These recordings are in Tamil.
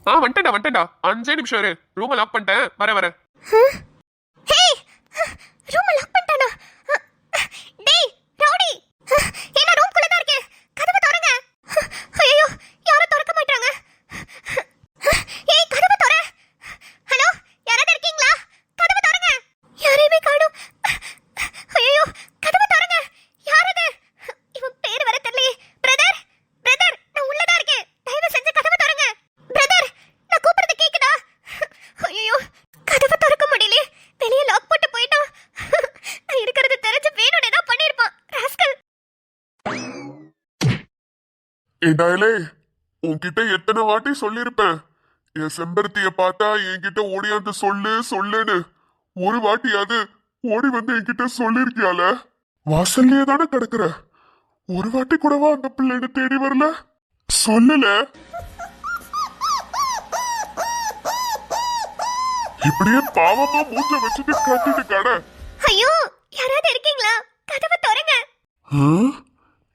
வந்துட்டேன்டா 5 நிமிஷம் இரு. ரூமை லாக் பண்ணிட்டேன், வரேன். ரூம் லாக் பண்ணிட்டானா? டேய் ரவுடி, என்ன ரூம் குள்ள தான் இருக்கே, கதவை திறங்க. ஐயோ, யாரும் திறக்க மாட்டாங்க. ஏய் கதவை திற. ஹலோ, யாராவது இருக்கீங்களா? கதவை திறங்க. யாரையுமே காணோம். ஐயோ, கதவை திறங்க. யாரது? இவன் பேர் வர தெரியலையே. பிரதர், நான் உள்ள தான் இருக்கேன். தயவு செஞ்சு கதவை திறங்க. பிரதர், நான் கூப்பிடுறது கேக்குதா? ஐயோ, கதவை திறக்க முடியலையே. வெளியே லாக் போட்டு போயிட்டான். நான் இருக்கிறது தெரிஞ்சு வேணும்னே தான் பண்ணிருப்பான் ராஸ்கல். ஏண்டாயிலே, உன்கிட்ட எத்தனை வாட்டி சொல்லிருப்பேன், என் செம்பருத்திய பார்த்தா என்கிட்ட ஓடியாந்து சொல்லுன்னு. ஒரு வாட்டியாவது ஓடி வந்து என்கிட்ட சொல்லிருக்கியால? வாசல்லையே தானே கிடக்குற. ஒரு வாட்டி கூடவா அந்த பிள்ளைன்னு தேடி வரல? சொல்லல. இப்படியே பாவமா மூஞ்ச வச்சுட்டு கட்டிட்டு கடை. ஐயோ, யாராவது இருக்கீங்களா? கதவை திறங்க.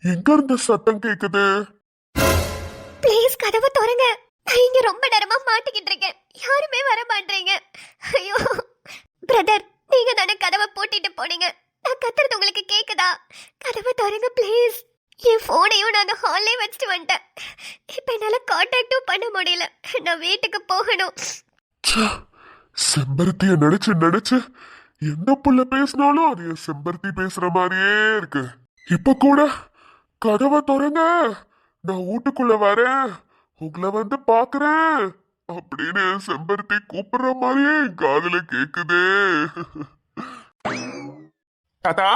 எங்க இருந்த சத்தம் கேக்குது? ப்ளீஸ் கதவை திறங்க. நான் இங்க ரொம்ப நேரமா மாட்டிக்கிட்டு இருக்கேன். யாருமே வர மாட்டீங்க. ஐயோ பிரதர், நீங்க தானே கதவை பூட்டிட்டு போனீங்க. நான் கத்துறது உங்களுக்கு கேக்குதா? கதவை திறங்க ப்ளீஸ். என் போனையும் நான் அந்த ஹால்லே வச்சுட்டு வந்துட்டேன். இப்ப என்னால கான்டாக்டும் பண்ண முடியல. நான் வீட்டுக்கு போகணும். செம்பருத்திய நினைச்சு எந்த புள்ள பேசினாலும் அது என் செம்பருத்தி பேசுற மாதிரியே இருக்கு. இப்ப கூட கதவை திறங்க, நான் வீட்டுக்குள்ள வரேன், உங்களை வந்து பாக்குறேன் அப்படின்னு செம்பருத்தி கூப்பிடுற மாதிரியே காதுல கேக்குதே. தாத்தா,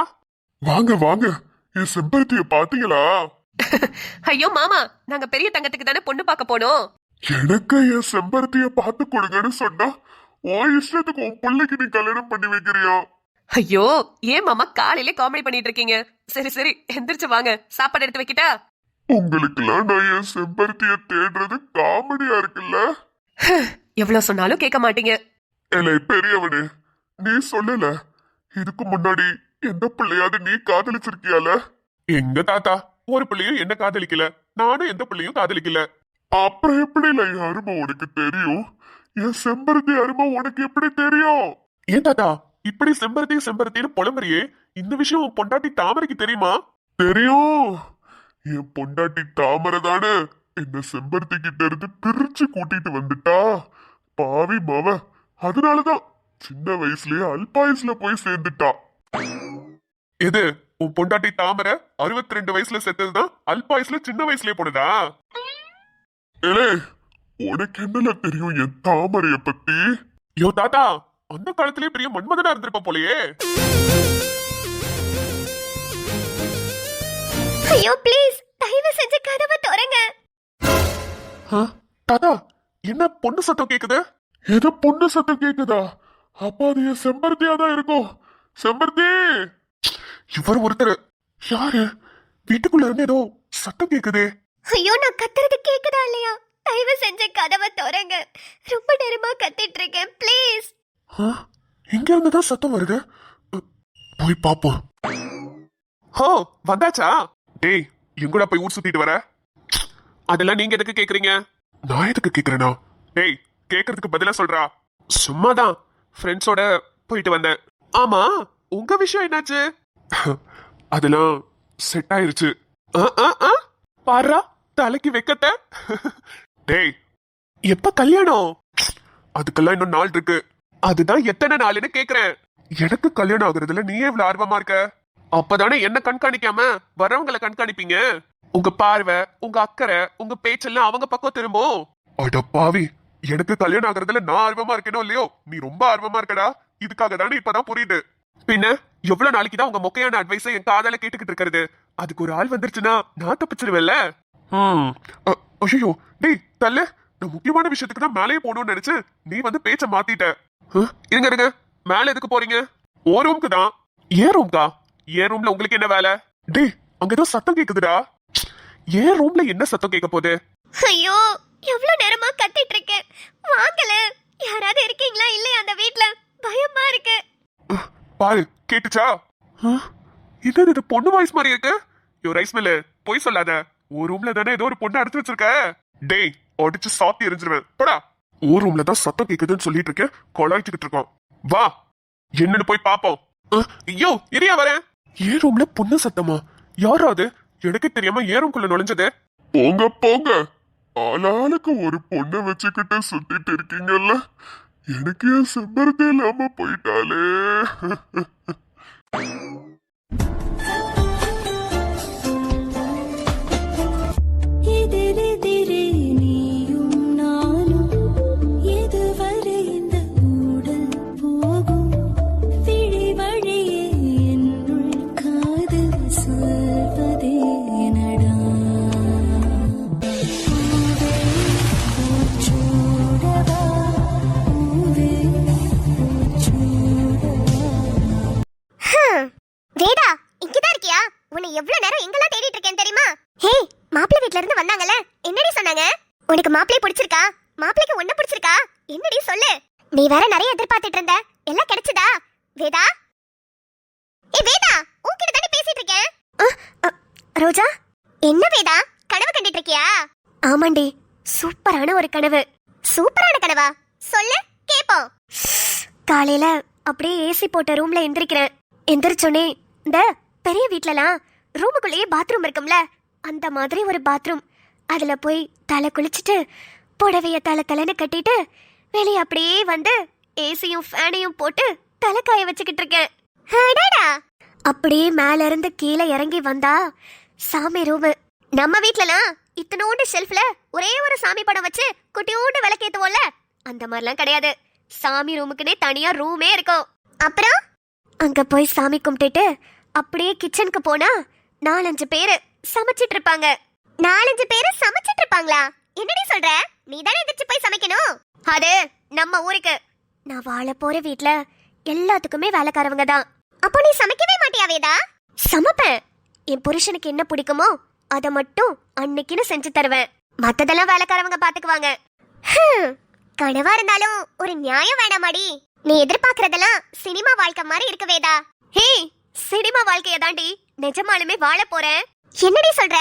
வாங்க, என் செம்பருத்திய பாத்தீங்களா? ஐயோ மாமா, நாங்க பெரிய தங்கத்துக்கு தானே பொண்ணு பார்க்க போனோம். எனக்கு என் செம்பருத்திய பார்த்து கொடுங்கன்னு சொன்னா உன் இஷ்டத்துக்கு உன் பிள்ளைக்கு நீ கல்யாணம் பண்ணி வைக்கிறியா? ஐயோ, ஏன் மாமா காலையிலே காமெடி பண்ணிட்டு இருக்கீங்க? சரி எந்திரிச்சு வாங்க, சாப்பாடு எடுத்து வைக்கிட்டா? உங்களுக்குலாம் நான் என் செம்பருத்திய தேடுறது காமெடியா இருக்குல்ல? எவ்வளவு சொன்னாலும் கேட்க மாட்டீங்க. இல்லை பெரியவனே, நீ சொல்லல, இதுக்கு முன்னாடி எந்த பிள்ளையாவது நீ காதலிச்சிருக்கியால? எங்க தாத்தா, ஒரு பிள்ளையும் என்ன காதலிக்கல, நானும் எந்த பிள்ளையும் காதலிக்கல. அப்புறம் எப்படி இல்லை அருமை உனக்கு தெரியும்? என் செம்பருத்தி அருமை உனக்கு எப்படி தெரியும்? ஏன் தாத்தா இப்படி செம்பருத்தின்னு புலம்புறியே? இந்த விஷயம் உன் பொண்டாட்டி தாமரைக்கு தெரியுமா? தெரியும். என் பொண்டாட்டி தாமரை தானே என்ன செம்பருத்தி கிட்ட இருந்து பிரிச்சு கூட்டிட்டு வந்துட்டா. பாவி மாவ, அதனாலதான் சின்ன வயசுலயே அல்பாயுஸ்ல போய் சேர்ந்துட்டா. எது, உன் பொண்டாட்டி தாமரை 62 வயசுல செத்ததுதான் அல்பாயுஸ்ல சின்ன வயசுலயே போனதா? ஏலே, உனக்கு என்னல தெரியும் என் தாமரைய பத்தி? யோ தாத்தா, அந்த காலத்திலே பெரிய மன்மதனா இருந்திருப்ப போலயே. ஐயோ ப்ளீஸ், தயவு செஞ்சு கதவை திறங்க. தாத்தா, என்ன பொண்ணு சத்தம் கேக்குது? ஏதோ பொண்ணு சத்தம் கேக்குதா? அப்பா அது என் செம்பருத்தியா தான் இருக்கும். செம்பருத்தி! இவர் ஒருத்தர். யாரு? வீட்டுக்குள்ள இருந்து ஏதோ சத்தம் கேக்குதே. ஐயோ, நான் கத்துறது கேக்குதா இல்லையா? தயவு செஞ்சு கதவை திறங்க. ரொம்ப நேரமா கத்திட்டு இருக்கேன், ப்ளீஸ். எங்க இருந்துதான் சத்தம் வருது? போய் பாப்போம். ஹோ, வந்தாச்சா? டேய், எங்கூட போய் ஊர் சுத்திட்டு வர? அதெல்லாம் நீங்க எதுக்கு கேக்குறீங்க? நான் எதுக்கு கேக்குறேனா? டேய், கேக்குறதுக்கு பதிலா சொல்றா. சும்மாதான் ஃப்ரெண்ட்ஸோட போயிட்டு வந்தேன். ஆமா, உங்க விஷயம் என்னாச்சு? அதெல்லாம் செட் ஆயிருச்சு. பாரா, தலைக்கு வெக்கத்த. டேய், எப்ப கல்யாணம்? அதுக்கெல்லாம் இன்னும் நாள் இருக்கு. அதுதான் எத்தனை நாள்னு கேக்குறேன். எனக்கு கல்யாணம் ஆகுறதுல நீ எவ்வளவு ஆர்வமா இருக்க? அப்பதானே என்ன கண்காணிக்காம வரவங்களை கண்காணிப்பீங்க. உங்க பார்வை, உங்க அக்கறை, உங்க பேச்செல்லாம் அவங்க பக்கம் திரும்பும். அட பாவி, எனக்கு கல்யாணம் ஆகுறதுல நான் ஆர்வமா இருக்கேனோ இல்லையோ, நீ ரொம்ப ஆர்வமா இருக்கடா. இதுக்காக தானே இப்பதான் புரியுது. பின்ன எவ்வளவு நாளைக்கு தான் உங்க மொக்கையான அட்வைஸை என் காதால கேட்டுக்கிட்டு இருக்கிறது? அதுக்கு ஒரு ஆள் வந்துருச்சுன்னா நான் தப்பிச்சிருவேன்ல. ஐயோ, டேய் தள்ளு, நான் முக்கியமான விஷயத்துக்கு தான் மேலேயே போகணும்னு நினைச்சு நீ வந்து பேச்ச மாத்திட்ட. இருங்க, மேல எதுக்கு போறீங்க? ஓ ரூம்க்கு தான். ஏன் ரூம்கா? ஏன் ரூம்ல உங்களுக்கு என்ன வேலை? டேய், அங்க ஏதோ சத்தம் கேக்குதுடா. ஏன் ரூம்ல என்ன சத்தம் கேட்க போகுது? ஐயோ, எவ்வளவு நேரமா கத்திட்டு இருக்கேன். வாங்கல, யாராவது இருக்கீங்களா இல்லையா அந்த வீட்ல? பயமா இருக்கு. பாரு, கேட்டுச்சா? இது பொண்ணு வாய்ஸ் மாதிரி இருக்கு. யோ ரைஸ் மில்லு, போய் சொல்லாத. ஒரு ரூம்ல தானே ஏதோ ஒரு பொண்ணு அடிச்சு வச்சிருக்க. டேய், அடிச்சு சாத்தி எரிஞ்சிருவேன். போடா. ஓ ரூம்ல தான் சத்தம் கேக்குதுன்னு சொல்லிட்டு இருக்கேன், கொலாய்ச்சிக்கிட்டு இருக்கோம். வா, என்னன்னு போய் பாப்போம். ஐயோ இரியா வரேன். ஏன் ரூம்ல பொண்ணு சத்தமா? யாரா அது? எனக்கு தெரியாம ஏன் ரூம்குள்ள நுழைஞ்சது? போங்க போங்க, ஆளாளுக்கு ஒரு பொண்ணை வச்சுக்கிட்டு சுத்திட்டு இருக்கீங்கல்ல, எனக்கு என் செம்பருத்தி இல்லாம போயிட்டாலே. எதிரெதிரே நீயும் நானும், எதுவரை இந்த ஊடல் போகும், விழி வழியே என்னுள் காதல் சொல்வதே நடா. பூவே பூச்சூடவா, பூவே பூச்சூடவா. வேதா, இங்கதான் இருக்கியா? உன்னை எவ்வளவு நேரம் எங்கெல்லாம் தேடிட்டு இருக்கேன் தெரியுமா? ஹே, மாப்பிள்ளை வீட்ல இருந்து வந்தாங்கல்ல, என்னடி சொன்னாங்க? உனக்கு மாப்பிள்ளை பிடிச்சிருக்கா? மாப்பிள்ளைக்கு உன்ன பிடிச்சிருக்கா? என்னடி சொல்லு. நீ வேற நிறைய எதிர்பார்த்துட்டு இருந்த, எல்லாம் கிடைச்சதா? வேதா, வேதா, உன்கிட்ட தானே பேசிட்டு இருக்கேன். ரோஜா, என்ன வேதா, கனவு கண்டிட்டு இருக்கியா? ஆமாண்டி, சூப்பரான ஒரு கனவு. சூப்பரான கனவா? சொல்லு கேப்போம். காலையில அப்படியே ஏசி போட்ட ரூம்ல எந்திரிக்கிறேன். எந்திரிச்சோனே இந்த பெரிய வீட்லலாம் ரூமுக்குள்ளேயே பாத்ரூம் இருக்கும்ல, அந்த மாதிரி ஒரு பாத்ரூம். அதுல போய் தலை குளிச்சுட்டு புடவைய தலைன்னு கட்டிட்டு வெளியே அப்படியே வந்து ஏசியும் ஃபேனையும் போட்டு தலை காய வச்சுக்கிட்டு இருக்கேன். அடடா. அப்படியே மேல இருந்து கீழே இறங்கி வந்தா சாமி ரூமு. நம்ம வீட்லலாம் இத்தனோண்டு ஷெல்ஃப்ல ஒரே ஒரு சாமி படம் வச்சு குட்டியோண்டு விளக்கேத்துவோம்ல, அந்த மாதிரிலாம் கிடையாது. சாமி ரூமுக்குன்னே தனியா ரூமே இருக்கும். அப்புறம் அங்க போய் சாமி கும்பிட்டுட்டு அப்படியே கிச்சனுக்கு போனா 4-5 பேரு சமைச்சிட்டு இருப்பாங்க. 4-5 பேரு சமைச்சிட்டு இருப்பாங்களா? என்னடி சொல்ற? நீ தானே எந்திரிச்சு போய் சமைக்கணும். அது நம்ம ஊருக்கு. நான் வாழ போற வீட்ல எல்லாத்துக்குமே வேலைக்காரவங்க தான். அப்போ நீ சமைக்கவே மாட்டியா வேதா? சமைப்பேன். என் புருஷனுக்கு என்ன பிடிக்குமோ அதை மட்டும் அன்னைக்குன்னு செஞ்சு தருவேன். மத்ததெல்லாம் வேலைக்காரவங்க பாத்துக்குவாங்க. கனவா இருந்தாலும் ஒரு நியாயம் வேணாமாடி? நீ எதிர்பார்க்கறதெல்லாம் சினிமா வாழ்க்கை மாதிரி இருக்கு வேதா. ஹே, சினிமா வாழ்க்கைய தாண்டி நிஜமாலுமே வாழ போறேன். என்னடி சொல்ற?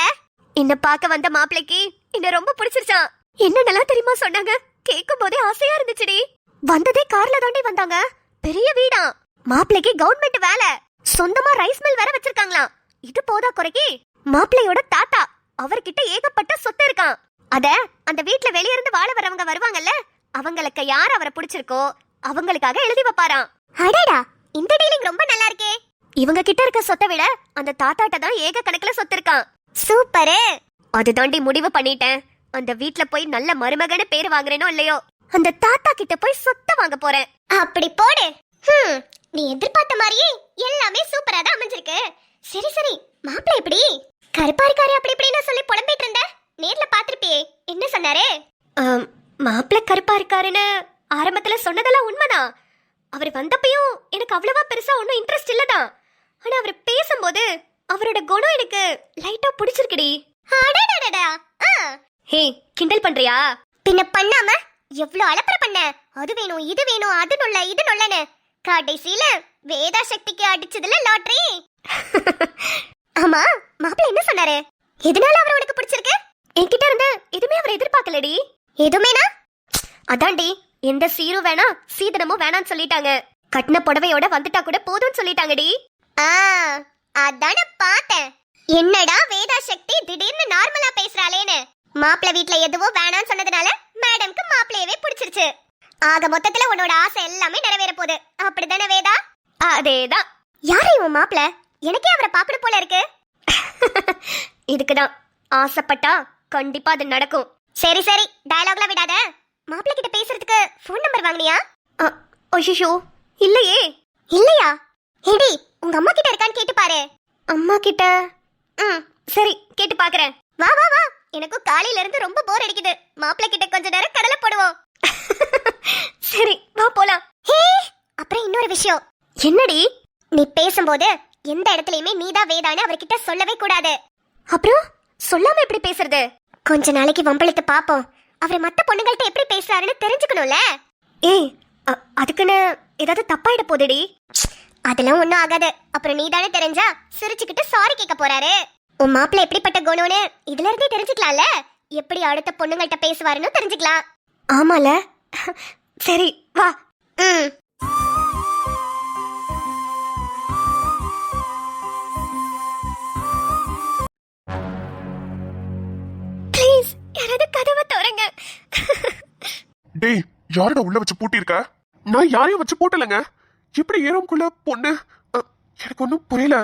என்ன பார்க்க வந்த மாப்பிளைக்கு என்ன ரொம்ப பிடிச்சிருச்சான். என்னென்னலாம் தெரியுமா சொன்னாங்க? கேட்கும் போதே ஆசையா இருந்துச்சுடி. வந்ததே கார்ல தாண்டி வந்தாங்க. பெரிய வீடா, மாப்பிளைக்கு கவர்மெண்ட் வேலை, சொந்தமா ரைஸ் மில் வேற வச்சிருக்காங்களாம். இது போதா குறைக்கு மாப்பிளையோட தாத்தா அவர்கிட்ட ஏகப்பட்ட சொத்து இருக்கான். அத அந்த வீட்ல வெளிய இருந்து வாழ வரவங்க வருவாங்கல்ல, அவங்களுக்கு யார் அவரை பிடிச்சிருக்கோ அவங்களுக்காக எழுதி வைப்பாராம். அடடா, இந்த டீலிங் ரொம்ப நல்லா இருக்கே. இவங்க கிட்ட இருக்க சொத்தை விட அந்த தாத்தாட்ட தான் ஏக கணக்குல சொத்து இருக்கான். சூப்பரு. அது தாண்டி முடிவு பண்ணிட்டேன். அந்த வீட்ல போய் நல்ல மருமகன்னு பேர் வாங்குறேனோ இல்லையோ, அந்த தாத்தா கிட்ட போய் சொத்தை வாங்க போறேன். அப்படி போடு. நீ எதிர்பார்த்த மாதிரியே எல்லாமே சூப்பரா தான் அமைஞ்சிருக்கு. சரி சரி, மாப்பிள்ளை எப்படி? கருப்பா இருக்காரு அப்படி இப்படின்னு சொல்லி புலம்பிட்டு இருந்த, நேர்ல பாத்திருப்பியே, என்ன சொன்னாரு? மாப்பிள்ளை கருப்பா இருக்காருன்னு ஆரம்பத்துல சொன்னதெல்லாம் உண்மைதான். அவர் வந்தப்பையும் எனக்கு அவ்வளவா பெருசா ஒன்னும் இன்ட்ரெஸ்ட் இல்லதான். ஆனா அவர் பேசும்போது அவரோட குணம் எனக்கு லைட்டா பிடிச்சிருக்குடி. அடடடடா. ஹே, கிண்டல் பண்றியா? பின்ன பண்ணாம எவ்வளவு அலப்பற பண்ண. அது வேணும் இது வேணும் அது நொல்ல இது நொல்லன்னு கடைசியில வேதா சக்திக்கு அடிச்சதுல லாட்டரி. ஆமா, மாப்பிள்ளை என்ன சொன்னாரு? எதனால அவர் உனக்கு பிடிச்சிருக்கு? என்கிட்ட இருந்து எதுவுமே அவர் எதிர்பார்க்கலடி. எதுவுமேனா? அதான்டி, எந்த சீரும் வேணா சீதனமும் வேணான்னு சொல்லிட்டாங்க. கட்டின புடவையோட வந்துட்டா கூட போதும்னு சொல்லிட்டாங்கடி. அதான பார்த்தேன். என்னடா வேதா சக்தி திடீர்னு நார்மலா பேசுறாளேன்னு. மாப்பிள்ளை வீட்ல எதுவும் வேணான்னு சொன்னதுனால மேடம்க்கு மாப்பிள்ளையவே பிடிச்சிருச்சு. ஆக மொத்தத்துல உன்னோட ஆசை எல்லாமே நிறைவேற போகுது, அப்படிதானே வேதா? அதேதான். யாரு இவன் மாப்பிள்ளை? எனக்கே அவரை பார்க்கணும் போல இருக்கு. இதுக்குதான் ஆசைப்பட்டா கண்டிப்பா அது நடக்கும். சரி சரி, டயலாக்லாம் விடாத. மாப்பிள்ளை கிட்ட பேசுறதுக்கு ஃபோன் நம்பர் வாங்குனியா? ஐயோ இல்லையே. இல்லையா? ஏடி, உங்க அம்மா கிட்ட இருக்கான்னு கேட்டு பாரு. அம்மா கிட்ட? சரி, கேட்டு பாக்குறேன். வா வா வா, எனக்கும் காலையில இருந்து ரொம்ப போர் அடிக்குது. மாப்பிள்ளை கிட்ட கொஞ்ச நேரம் கடலை போடுவோம். சரி வா போலாம். ஹே, அப்புறம் இன்னொரு விஷயம். என்னடி? நீ பேசும்போது எந்த இடத்துலயுமே நீதான் வேதான்னு அவர்கிட்ட சொல்லவே கூடாது. அப்புறம் சொல்லாம எப்படி பேசுறது? கொஞ்ச நாளைக்கு வம்பளுத்து பாப்போம். அவர் மத்த பொண்ணுங்கள்ட்ட எப்படி பேசுறாருன்னு தெரிஞ்சுக்கணும்ல. ஏய், அதுக்குன்னு ஏதாவது தப்பாயிட போதுடி. அதெல்லாம் ஒண்ணும் ஆகாது. அப்புறம் நீதானே தெரிஞ்சா சிரிச்சுக்கிட்டு சாரி கேட்க போறாரு. உன் மாப்பிள்ளை எப்படிப்பட்ட குணம்னு இதுல இருந்தே தெரிஞ்சுக்கலாம்ல. எப்படி அடுத்த பொண்ணுங்கள்ட்ட பேசுவாருன்னு தெரிஞ்சுக்கலாம். ஆமால. சரி வா. ம். ப்ளீஸ் யாராவது கதவை திறங்க. டேய் யாரடா உள்ள வச்சு பூட்டி இருக்க? நான் யாரையும் வச்சு பூட்டலங்க. எப்படி ஏறோம்குள்ள பொண்ணு? எனக்கு ஒன்றும் புரியல.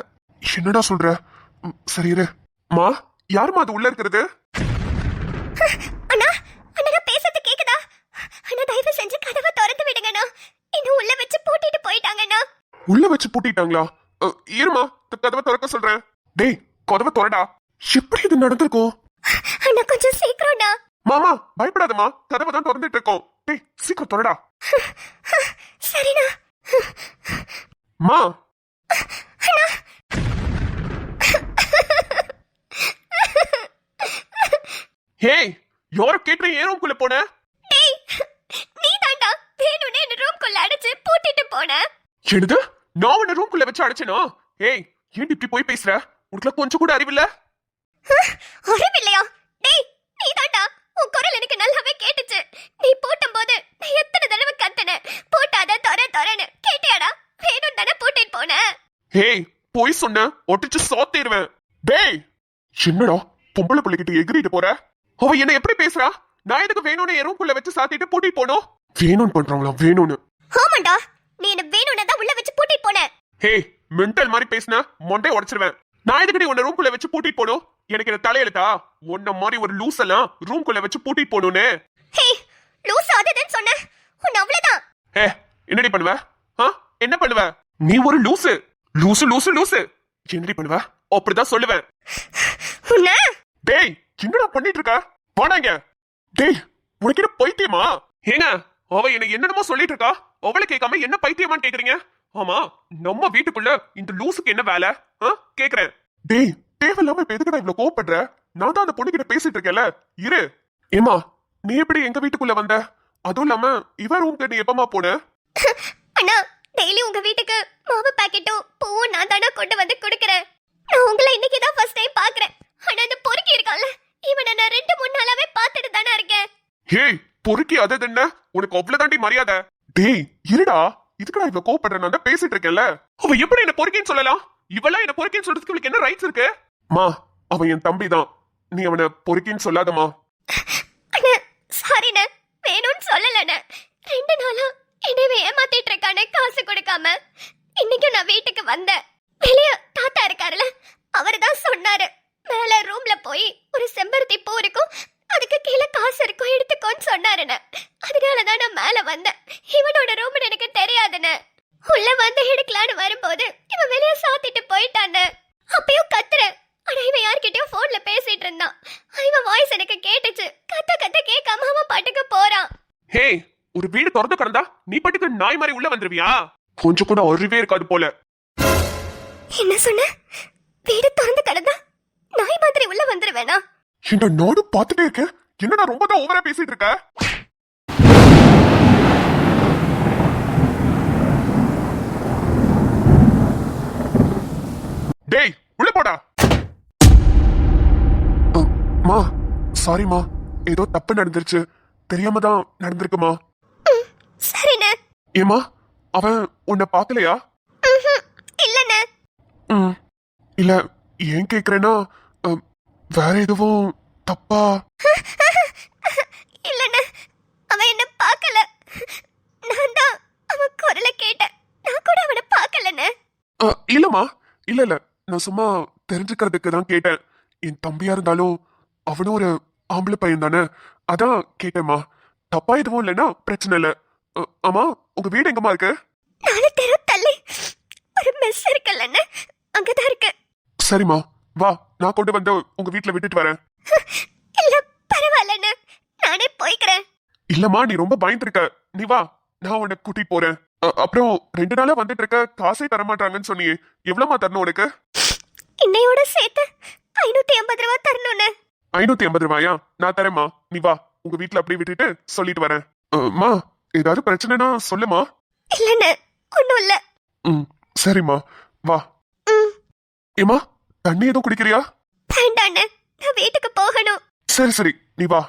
என்னடா சொல்ற? சரி இரு. மா யாருமா அது உள்ள இருக்கிறது? அண்ணா அண்ணா நான் பேசுறது கேக்குதா? அண்ணா தயவு செஞ்சு கதவை திறந்து விடுங்கண்ணா. இன்னும் உள்ள வச்சு பூட்டிட்டு போயிட்டாங்கண்ணா. உள்ள வச்சு பூட்டிட்டாங்களா? இருமா கதவை திறக்க சொல்றேன். டேய் கதவை திறடா. எப்படி இது நடந்திருக்கும்? அண்ணா கொஞ்சம் சீக்கிரம்ண்ணா. மாமா பயப்படாதம்மா, கதவை தான் திறந்துட்டு இருக்கோம். டேய் சீக்கிரம் திறடா. சரிண்ணா. மா ஹேய் யாரும் கேட்டு ஏறோம்குள்ள போன? டேய் நீ தாண்டா வேணும்னே என்ன ரூம்குள்ள அடைச்சு பூட்டிட்டு போன. என்னது? நான் உன்னை ரூம்குள்ள வச்சு அடைச்சேனா? ஏய் ஏன் இப்படி போய் பேசுற? உனக்கு கொஞ்சம் கூட அறிவில்ல? அறிவில்லையா? டேய் நீ தாண்டா. உன் குரல் எனக்கு நல்லாவே கேட்டுச்சு. நீ பூட்டும்போது நான் எத்தனை தடவை கத்துனேன், பூட்டாத தொறன்னு. கேட்டியாடா? வேணும் தானே பூட்டிட்டு போன. ஏய் போய் சொன்ன ஒட்டிச்சு சாத்திடுவேன். டேய் என்னடா பொம்பளை பிள்ளைகிட்ட எகிரிட்டு போற? அவ என்ன எப்படி பேசுறா? நான் எதுக்கு வேணும்னு என் ரூம்குள்ள வச்சு சாத்திட்டு பூட்டிட்டு போனோம்? வேணும்னு பண்றாங்களா? வேணும்னு? ஆமாண்டா நீ என்ன வேணும்னு தான் உள்ள வச்சு பூட்டிட்டு போன. ஹே மென்டல் மாதிரி பேசினா மொண்டை உடைச்சிருவேன். நான் எதுக்கு உன்னை ரூம்குள்ள வச்சு பூட்டிட்டு போனோம்? எனக்கு என்ன தலையெழுத்தா? உன்ன மாதிரி ஒரு லூஸ் எல்லாம் ரூம்குள்ள வச்சு பூட்டிட்டு போகணும்னு? ஹே லூஸ் ஆததன்னு சொன்ன உன்ன அவ்வளவுதான். ஹே என்னடி பண்ணுவ? என்ன பண்ணுவ? நீ ஒரு லூசு லூசு லூசு லூசு. என்னடி பண்ணுவ? அப்படிதான் சொல்லுவேன். உன்ன டேய் என்னடா பண்ணிட்டு இருக்க? போனாங்க. டேய் உனக்கு என்ன பைத்தியமா? ஏங்க அவ என்ன என்னென்னமோ சொல்லிட்டு இருக்கா. அவளை கேட்காம என்ன பைத்தியமான்னு கேக்குறீங்க? ஆமா நம்ம வீட்டுக்குள்ள இந்த லூசுக்கு என்ன வேலை கேக்குறேன். டேய் தேவையில்லாம இப்ப எதுக்குடா இவ்வளவு கோவப்படுற? நான் தான் அந்த பொண்ணு கிட்ட பேசிட்டு இருக்கேன்ல. இரு. ஏமா நீ எப்படி எங்க வீட்டுக்குள்ள வந்த? அதுவும் இல்லாம இவ ரூம்க்கு நீ எப்பமா போன? அண்ணா டெய்லி உங்க வீட்டுக்கு மாவு பாக்கெட்டும் பூவும் நான் தானே கொண்டு வந்து கொடுக்கறேன். நான் உங்களை இன்னைக்கு தான் ஃபர்ஸ்ட் டைம் பாக்குறேன். ஆனா அந்த பொறுக்கி இருக்கான்ல இவனை நான் 2-3 நாளாவே பார்த்துட்டு தானே இருக்கேன். ஏய் பொறுக்கி அது என்ன? உனக்கு அவ்வளவுதாண்டி மரியாதை. டேய் இருடா, இதுக்குடா இவ்வளவு கோவப்படுற? நான் தான் பேசிட்டு இருக்கேன்ல. அவ எப்படி என்ன பொறுக்கின்னு சொல்லலாம்? இவெல்லாம் என்ன பொறுக்கின்னு சொல்றதுக்கு இவளுக்கு என்ன ரைட்ஸ் இருக்கு? மா அவன் என் தம்பி தான், நீ அவனை பொறுக்கின்னு சொல்லாதமா. அண்ணா சாரிண்ணே, வேணும்னு சொல்லலண்ணே. 2 நாளா என்னைய ஏமாத்திட்டு இருக்கானே காசு கொடுக்காம. இன்னைக்கு நான் வீட்டுக்கு வந்தேன். வெளிய தாத்தா இருக்காருல, அவரு தான் சொன்னாரு மேல ரூம்ல போய் ஒரு செம்பருத்தி பூ இருக்கும், அதுக்கு கீழே காசு இருக்கும், எடுத்துக்கோன்னு சொன்னாருண்ணே. அதனாலதான் நான் மேல வந்தேன். இவனோட ரூம் எனக்கு தெரியாதுண்ணே. உள்ள வந்து எடுக்கலான்னு வரும்போது இவன் வெளிய சாத்திட்டு போயிட்டான்னு. அப்பயும் கத்துறேன். ஆனா இவன் யார்கிட்டயும் போன்ல பேசிட்டு இருந்தான். இவன் வாய்ஸ் எனக்கு கேட்டுச்சு. கத்த கேட்காம அவன் பாட்டுக்கு போறான். ஹே ஒரு வீடு திறந்து கிடந்தா நீ பாட்டுக்கு நாய் மாதிரி உள்ள வந்துருவியா? கொஞ்சம் கூட அறிவே இருக்காது போல. என்ன சொன்ன? வீடு திறந்து கிடந்தா நாய் மாதிரி உள்ள வந்துருவேனா? இந்த நாடு பார்த்துட்டே இருக்க. என்னடா ரொம்ப தான் ஓவரா பேசிட்டு இருக்க? டேய் உள்ள போடா. மா சாரிமா, ஏதோ தப்பு நடந்துருச்சு, தெரியாம தான் நடந்திருக்குமா. சரிண்ணே. ஏமா அவன் உன்னை பார்க்கலையா? இல்லண்ணே. இல்ல ஏன் கேக்குறேன்னா வேற எதுவும் தப்பா? இல்லண்ணே, அவன் என்ன பார்க்கல. நான் தான் அவன் குரலை கேட்டேன். நான் கூட அவனை பார்க்கலண்ணே. இல்லம்மா, இல்ல நான் சும்மா தெரிஞ்சுக்கிறதுக்கு தான் கேட்டேன். என் தம்பியா இருந்தாலும் அவனும் ஒரு ஆம்பளை பையன் தானே, அதான் கேட்டேம்மா. தப்பா எதுவும் இல்லைன்னா பிரச்சனை இல்லை. ஆமா உங்க வீடு எங்கம்மா இருக்கு? 4 தெரு தள்ளி ஒரு மெஸ் இருக்குல்லண்ணே, அங்கதான் இருக்கு. சரிம்மா வா, நான் கொண்டு வந்து உங்க வீட்டுல விட்டுட்டு வரேன். இல்ல பரவாயில்லண்ணே, நானே போய்க்கிறேன். இல்லம்மா நீ ரொம்ப பயந்துருக்க, நீ வா நான் உன்னை கூட்டிட்டு போறேன். அப்புறம் 2 நாளா வந்துட்டு இருக்க, காசே தரமாட்டாங்கன்னு சொன்னியே, எவ்வளவுமா தரணும் உனக்கு? இன்னையோட சேர்த்து 550 ரூபா தரணும்ண்ணே. 550 ரூபாயா? நான் தரேம்மா, நீ வா உங்க வீட்டுல அப்படியே விட்டுட்டு சொல்லிட்டு வரேன். மா ஏதாவது பிரச்சனைனா சொல்லுமா. இல்லண்ணே ஒண்ணும் இல்ல. சரிம்மா வா. ஏமா தண்ணி எதுவும் குடிக்கிறியா? வேண்டாண்ணே, நான் வீட்டுக்கு போகணும். சரி சரி நீ வா.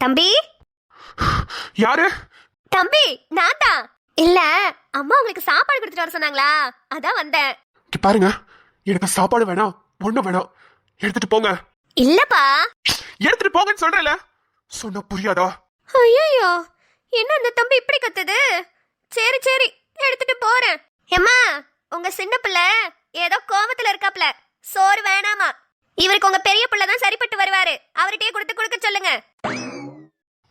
தம்பி யாரு? தம்பி நான் தான். இல்ல அம்மா உங்களுக்கு சாப்பாடு கொடுத்துட்டு வர சொன்னாங்களா, அதான் வந்தேன். இங்க பாருங்க, எனக்கு சாப்பாடு வேணாம், ஒண்ணும் வேணாம். எடுத்துட்டு போங்க. இல்லப்பா. எடுத்துட்டு போங்கன்னு சொல்றேன்ல, சொன்னா புரியாதா? ஐயோ, என்ன இந்த தம்பி இப்படி கத்துது? சரி சரி, எடுத்துட்டு போறேன். ஏம்மா, உங்க சின்ன பிள்ளை ஏதோ கோவத்துல இருக்காப்ல, சோறு வேணாமா. இவருக்கு உங்க பெரிய பிள்ளை தான் சரிப்பட்டு வருவாரு, அவர்கிட்டயே கொடுக்க சொல்லுங்க.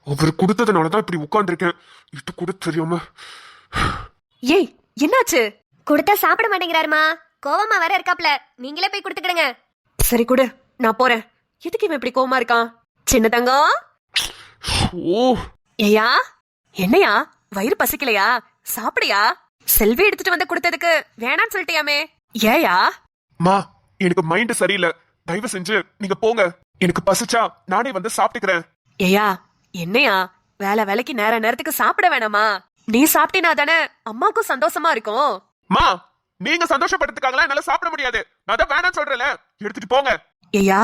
அவர் கொடுத்ததுனாலதான் இப்படி உட்கார்ந்துருக்கேன். இது கூட தெரியாம. ஏய் என்னாச்சு? கொடுத்தா சாப்பிட மாட்டேங்கிறாருமா, கோவமா வேற இருக்காப்ல, நீங்களே போய் கொடுத்துக்கிடுங்க. சரி கொடு, நான் போறேன். எதுக்கு இவன் இப்படி கோவமா இருக்கான்? சின்ன தங்கம். ஓ, ஏயா என்னையா, வயிறு பசிக்கலையா? சாப்பிடியா? செல்வி எடுத்துட்டு வந்து கொடுத்ததுக்கு வேணான்னு சொல்லிட்டியாமே, ஏயா? மா எனக்கு மைண்ட் சரியில்லை, தயவு செஞ்சு நீங்க போங்க. எனக்கு பசிச்சா நானே வந்து சாப்பிட்டுக்கிறேன். ஏயா என்னையா, வேலைக்கு நேரத்துக்கு சாப்பிட வேணாமா? நீ சாப்பிட்டினா தானே அம்மாவுக்கும் சந்தோஷமா இருக்கும். மா நீங்க சந்தோஷப்படுறதுக்காகலாம் என்னால சாப்பிட முடியாது, நான் தான் வேணாம்னு சொல்றேன்ல, எடுத்துட்டு போங்க. ஏயா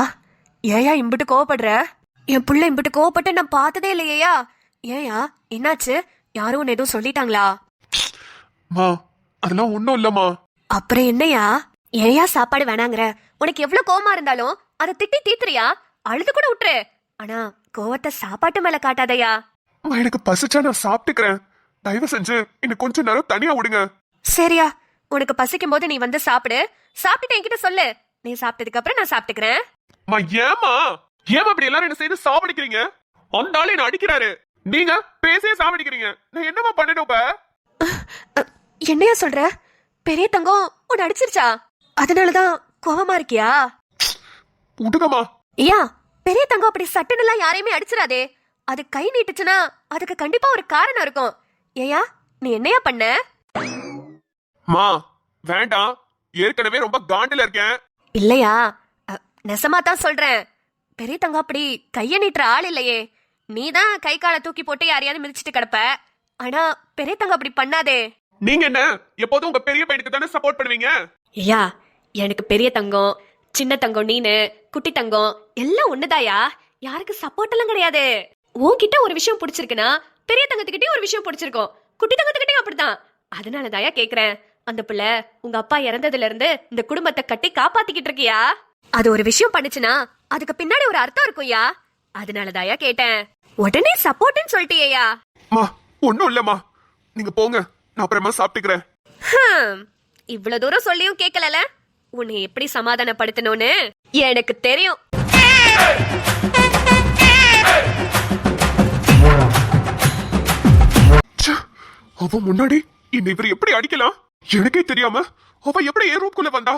ஏயா இம்பிட்டு கோவப்படுற? என் புள்ள இம்பிட்டு கோவப்பட்டு நான் பார்த்ததே இல்லையா? ஏயா என்னாச்சு? யாரும் உன்னை எதுவும் சொல்லிட்டாங்களா? மா அதெல்லாம் ஒண்ணும் இல்லம்மா. அப்புறம் என்னையா? ஏயா சாப்பாடு வேணாங்கிற? உனக்கு எவ்வளவு கோவமா இருந்தாலும் அதை திட்டி தீத்துறியா? அழுது கூட விட்டுரு. ஆனா கோவத்தை சாப்பாட்டு மேல காட்டாதயா. அம்மா, எனக்கு பசிச்சா நான் சாப்பிட்டுக்கிறேன், தயவு செஞ்சு இன்னும் கொஞ்ச நேரம் தனியா விடுங்க. சரியா, உனக்கு பசிக்கும் போது நீ வந்து சாப்பிடு. சாப்பிட்டுட்டு என்கிட்ட சொல்லு, நீ சாப்பிட்டதுக்கு அப்புறம் நான் சாப்பிட்டுக்கிறேன். அம்மா ஏமா அப்படி எல்லாரும் என்ன செய்து சாவடிக்கிறீங்க? அந்த ஆளு என்ன அடிக்கிறாரு, நீங்க பேசியே சாவடிக்கிறீங்க. நான் என்னமா பண்ணணும் இப்ப? என்னையா சொல்ற? பெரிய தங்கம் உன்னை அடிச்சிருச்சா? அதனாலதான் கோவமா இருக்கியா? விடுங்கம்மா. ஐயா, பெரிய தங்கம் அப்படி சட்டுன்னு யாரையுமே அடிச்சிடாதே. அது கை நீட்டுச்சுன்னா அதுக்கு கண்டிப்பா ஒரு காரணம் இருக்கும். ஏயா நீ என்னையா பண்ண? மா வேண்டாம், ஏற்கனவே ரொம்ப காண்டில இருக்கேன். இல்லையா, நெசமா தான் சொல்றேன். பெரிய தங்கம் அப்படி கைய நீட்டுற ஆள் இல்லையே. நீதான் கை காலை தூக்கி போட்டு யாரையாவது மிதிச்சிட்டு கிடப்ப. ஆனா பெரிய தங்கம் அப்படி பண்ணாதே. நீங்க என்ன எப்போதும் உங்க பெரிய பையனுக்கு தானே சப்போர்ட் பண்ணுவீங்க? ஐயா, எனக்கு பெரிய தங்கம், சின்ன தங்கம், நீனு குட்டி தங்கம் எல்லாம் ஒண்ணுதாயா. யாருக்கு சப்போர்ட் எல்லாம் கிடையாது. உன்கிட்ட ஒரு விஷயம் பிடிச்சிருக்குன்னா பெரிய தங்கத்துக்கிட்டே ஒரு விஷயம் பிடிச்சிருக்கும், குட்டி தங்கத்துக்கிட்டே அப்படித்தான். அதனாலதாயா கேக்குறேன். அந்த பிள்ளை உங்க அப்பா இறந்ததுல இருந்து இந்த குடும்பத்தை கட்டி காப்பாத்திக்கிட்டு இருக்கியா. அது ஒரு விஷயம் பண்ணுச்சுன்னா அதுக்கு பின்னாடி ஒரு அர்த்தம் இருக்கும்யா. அதனாலதாயா கேட்டேன். உடனே சப்போர்ட்னு சொல்லிட்டியா? மா ஒண்ணும் இல்லம்மா, நீங்க போங்க, நான் அப்புறமா சாப்பிட்டுக்கிறேன். இவ்வளவு தூரம் சொல்லியும் கேட்கல. உன்னை எப்படி சமாதானப்படுத்தணும்னு எனக்கு தெரியும். ச்சே, அவ முன்னாடி என்ன இவர் எப்படி அடிக்கலாம் எனக்கே தெரியாம அவ எப்படி என் ரூம்குள்ள வந்தா?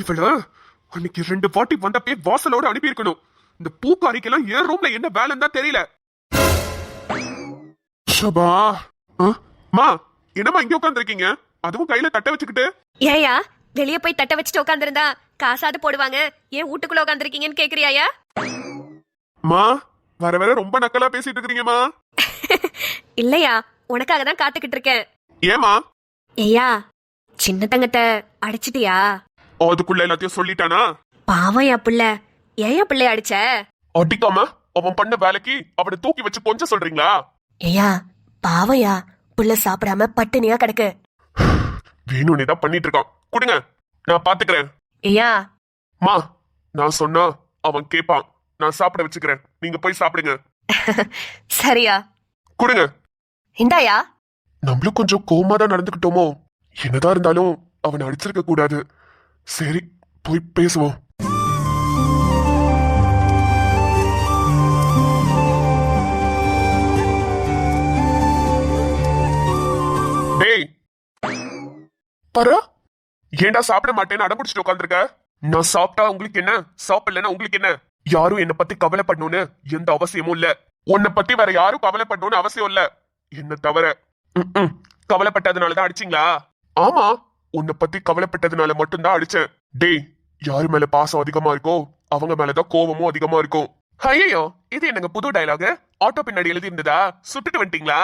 இவள அன்னைக்கு 2 வாட்டி வந்தப்பே வாசலோட அனுப்பி இருக்கணும். இந்த பூக்காரிக்கெல்லாம் என் ரூம்ல என்ன வேலைன்னு தான் தெரியல. ஷபா, மா என்னம்மா இங்க உட்கார்ந்துருக்கீங்க, அதுவும் கையில தட்ட வச்சுக்கிட்டு? ஏயா வெளிய போய் தட்ட வச்சுட்டு உட்காந்துருந்தா காசாது போடுவாங்க, ஏன் வீட்டுக்குள்ள உட்காந்துருக்கீங்கன்னு கேக்குறியாயா? மா வர வர ரொம்ப நக்கலா பேசிட்டு இருக்கீங்கம்மா. இல்லையா, உனக்காக தான் காத்துக்கிட்டு இருக்கேன். ஏமா? ஏயா சின்ன தங்கத்தை அடிச்சிட்டியா? அதுக்குள்ள எல்லாத்தையும் சொல்லிட்டானா? பாவம் யா புள்ள, ஏயா பிள்ளைய அடிச்ச? அடிக்காம அவன் பண்ண வேலைக்கு அவனை தூக்கி வச்சு கொஞ்சம் சொல்றீங்களா? ஏயா பாவயா, புள்ள சாப்பிடாம பட்டினியா கிடக்கு. வேணும்னே தான் பண்ணிட்டு இருக்கான், கொடுங்க நான் பாத்துக்கிறேன். ஏயா மா நான் சொன்னா அவன் கேப்பான், நான் சாப்பிட வச்சுக்கிறேன், நீங்க போய் சாப்பிடுங்க. சரியா, கொடுங்க. இந்தாயா. நம்மளும் கொஞ்சம் கோவமா தான் நடந்துக்கிட்டோமோ? என்னதான் இருந்தாலும் அவனை அடிச்சிருக்க கூடாது. சரி போய் பேசுவோம். டேய் பாரு, ஏன்டா சாப்பிட மாட்டேன்னு அடம்பிடிச்சிட்டு உட்காந்துருக்க? நான் சாப்பிட்டா உங்களுக்கு என்ன, சாப்பிடலன்னா உங்களுக்கு என்ன? யாரும் என்ன பத்தி கவலைப்படணும்னு எந்த அவசியமும் இல்ல. உன்னை பத்தி வேற யாரும் கவலைப்படணும்னு அவசியம் இல்ல, என்ன தவிர. கவலைப்பட்டதுனாலதான் அடிச்சிங்களா? ஆமா, உன்னை பத்தி கவலைப்பட்டதுனால மட்டும்தான் அடிச்சேன். டேய், யாரு மேல பாசம் அதிகமா இருக்கோ அவங்க மேலதான் கோபமும் அதிகமா இருக்கும். ஐயோ, இது என்னங்க புது டயலாக்? ஆட்டோ பின்னாடி எழுதி இருந்ததா? சுட்டுட்டு வந்துட்டீங்களா?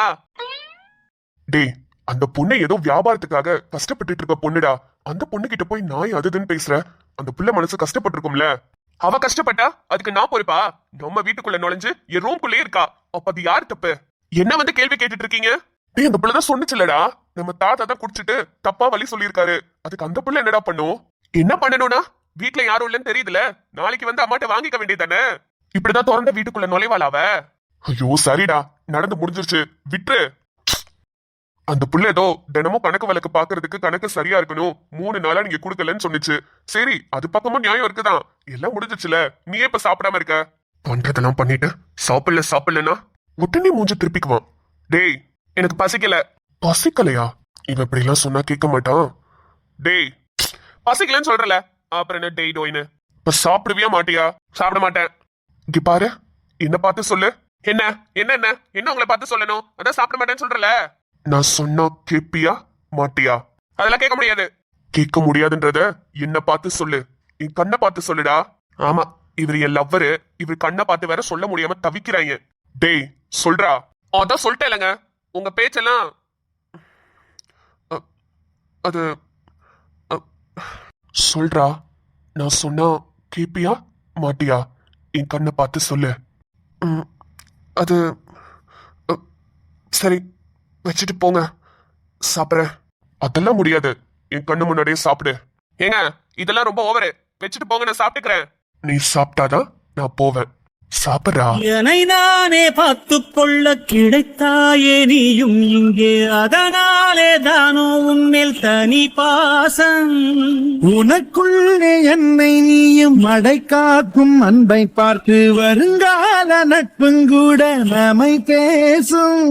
டேய் அந்த பொண்ணை ஏதோ வியாபாரத்துக்காக கஷ்டப்பட்டுட்டு இருக்க பொண்ணுடா. அந்த பொண்ணு கிட்ட போய் நாய் அதுன்னு பேசுற. அந்த புள்ள மனசு கஷ்டப்பட்டிருக்கும்ல. அவ கஷ்டப்பட்டா அதுக்கு நான் பொறுப்பா? நம்ம வீட்டுக்குள்ள நுழைஞ்சு என் ரூம்குள்ளே இருக்கா. அப்ப அது யாரு தப்பு? என்ன வந்து கேள்வி கேட்டுட்டு இருக்கீங்க? டேய் அந்த பிள்ளைதான் சொன்னுச்சுலடா, நம்ம தாத்தா தான் குடிச்சிட்டு தப்பா வழி சொல்லியிருக்காரு. அதுக்கு அந்த பிள்ளை என்னடா பண்ணும்? என்ன பண்ணணும்னா வீட்டுல யாரும் இல்லைன்னு தெரியுதுல, நாளைக்கு வந்து அம்மாட்ட வாங்கிக்க வேண்டியதானே. இப்படிதான் திறந்த வீட்டுக்குள்ள நுழைவாள அவ? ஐயோ சரிடா, நடந்து முடிஞ்சிருச்சு, விட்டுரு. அந்த புள்ள ஏதோ தினமும் கணக்கு வழக்கு பாக்குறதுக்கு கணக்கு சரியா இருக்கணும், 3 நாளா நீங்க குடுக்கலன்னு சொன்னிச்சு. சரி அது பக்கமும் நியாயம் இருக்குதான். எல்லாம் முடிஞ்சிச்சுல, நீ இப்ப சாப்பிடாம இருக்க? பண்றதெல்லாம் பண்ணிட்டு சாப்பிடலன்னா உடனே மூஞ்ச திருப்பிக்குவான். டேய் எனக்கு பசிக்கல. பசிக்கலையா? இவ இப்படி எல்லாம் சொன்னா கேட்க மாட்டான். டேய் பசிக்கலன்னு சொல்றல, அப்புறம் என்ன டேய் டோயின்னு? இப்ப சாப்பிடுவியா மாட்டியா? சாப்பிட மாட்டேன். இங்க பாரு, என்ன பார்த்து சொல்லு. என்ன என்ன என்ன என்ன உங்களை பார்த்து சொல்லணும்? அதான் சாப்பிட மாட்டேன்னு சொல்றல. நான் சொன்னா கேப்பியா மாட்டியா? அதெல்லாம் கேட்க முடியாது. கேட்க முடியாதுன்றத என்ன பார்த்து சொல்லு, என் கண்ணை பார்த்து சொல்லுடா. ஆமா, இவர் என் லவ்வரு, இவர் கண்ணை பார்த்து வேற சொல்ல முடியாம தவிக்கிறாங்க. டேய் சொல்றா. அதான் சொல்லிட்டேன் இல்லைங்க, உங்க பேச்செல்லாம் அது சொல்றா. நான் சொன்னா கேப்பியா மாட்டியா? என் கண்ணை பார்த்து சொல்லு. அது சரி வச்சுட்டு போங்க, சாப்பிட்றேன். அதெல்லாம் முடியாது, என் கண்ணு முன்னாடியே சாப்பிடு. ஏங்க இதெல்லாம் ரொம்ப ஓவரு, வச்சுட்டு போங்க, நான் சாப்பிட்டுக்கிறேன். நீ சாப்பிட்டாதான் நான் போவேன். சாப்பிட்றா. என்னை நானே பார்த்து கொள்ள கிடைத்தாயே நீயும் இங்கே, அதனாலே தானோ உன்மேல் தனி பாசம். உனக்குள்ளே என்னை நீயும் அடைக்காக்கும் அன்பை பார்த்து வருங்கால நட்புங்கூட நம்மை பேசும்.